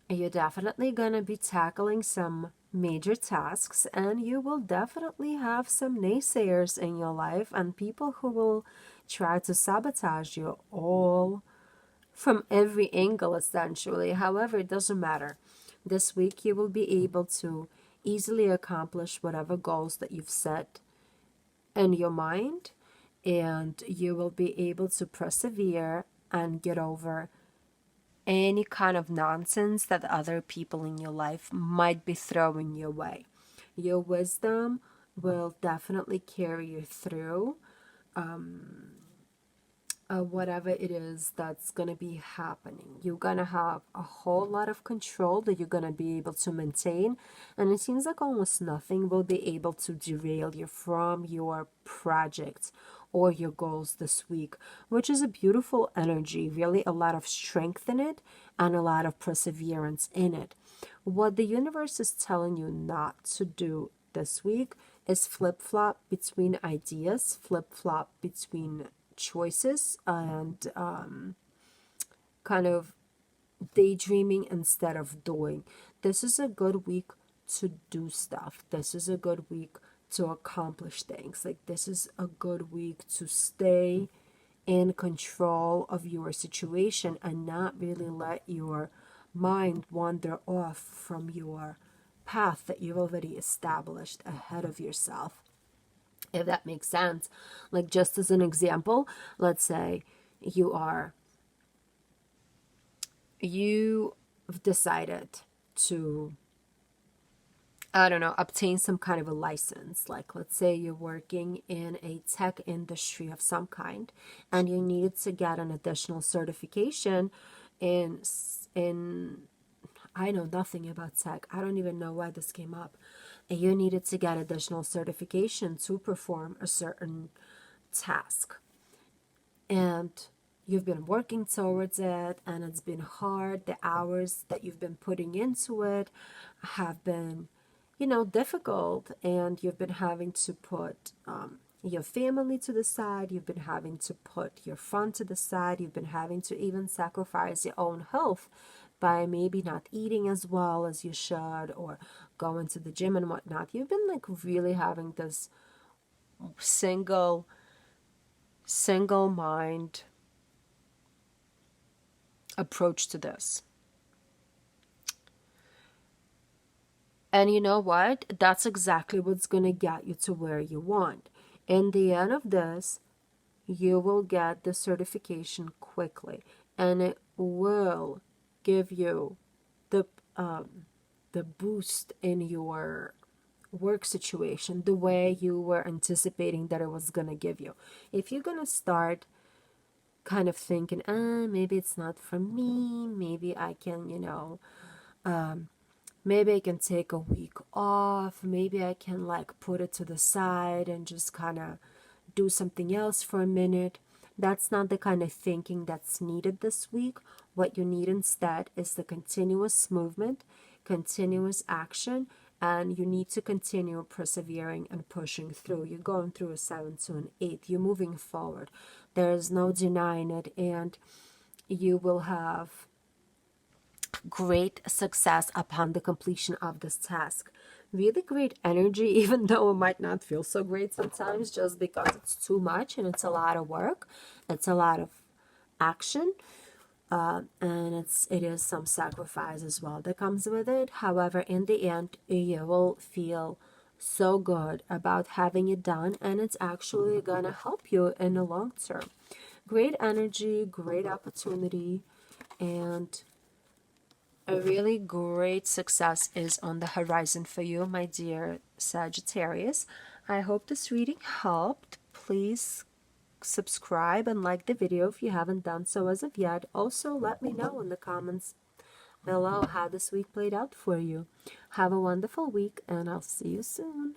You're definitely going to be tackling some major tasks, and you will definitely have some naysayers in your life and people who will try to sabotage you all from every angle, essentially. However, it doesn't matter. This week you will be able to easily accomplish whatever goals that you've set in your mind, and you will be able to persevere and get over any kind of nonsense that other people in your life might be throwing your way. Your wisdom will definitely carry you through whatever it is that's going to be happening. You're going to have a whole lot of control that you're going to be able to maintain, and it seems like almost nothing will be able to derail you from your project or your goals this week, which is a beautiful energy, really a lot of strength in it and a lot of perseverance in it. What the universe is telling you not to do this week is flip-flop between ideas, flip-flop between choices, and kind of daydreaming instead of doing. This is a good week to do stuff. This is a good week to accomplish things. Like, this is a good week to stay in control of your situation and not really let your mind wander off from your path that you've already established ahead of yourself, if that makes sense. Like, just as an example, let's say you've decided to, I don't know, obtain some kind of a license. Like, let's say you're working in a tech industry of some kind and you need to get an additional certification in I know nothing about tech. I don't even know why this came up. And you needed to get additional certification to perform a certain task. And you've been working towards it, and it's been hard. The hours that you've been putting into it have been, difficult, and you've been having to put your family to the side. You've been having to put your fun to the side. You've been having to even sacrifice your own health by maybe not eating as well as you should, or going to the gym and whatnot. You've been like really having this single mind approach to this. And you know what? That's exactly what's going to get you to where you want. In the end of this, you will get the certification quickly, and it will give you the boost in your work situation the way you were anticipating that it was going to give you. If you're going to start kind of thinking, maybe it's not for me, maybe I can, maybe I can take a week off, maybe I can like put it to the side and just kind of do something else for a minute. That's not the kind of thinking that's needed this week. What you need instead is the continuous movement, continuous action, and you need to continue persevering and pushing through. You're going through a 7 to an 8. You're moving forward. There is no denying it, and you will have great success upon the completion of this task. Really great energy, even though it might not feel so great sometimes, just because it's too much and it's a lot of work. It's a lot of action. And it is some sacrifice as well that comes with it. However, in the end, you will feel so good about having it done, and it's actually gonna help you in the long term. Great energy, great opportunity, and a really great success is on the horizon for you, my dear Sagittarius. I hope this reading helped. Please subscribe and like the video if you haven't done so as of yet. Also, let me know in the comments below how this week played out for you. Have a wonderful week, and I'll see you soon.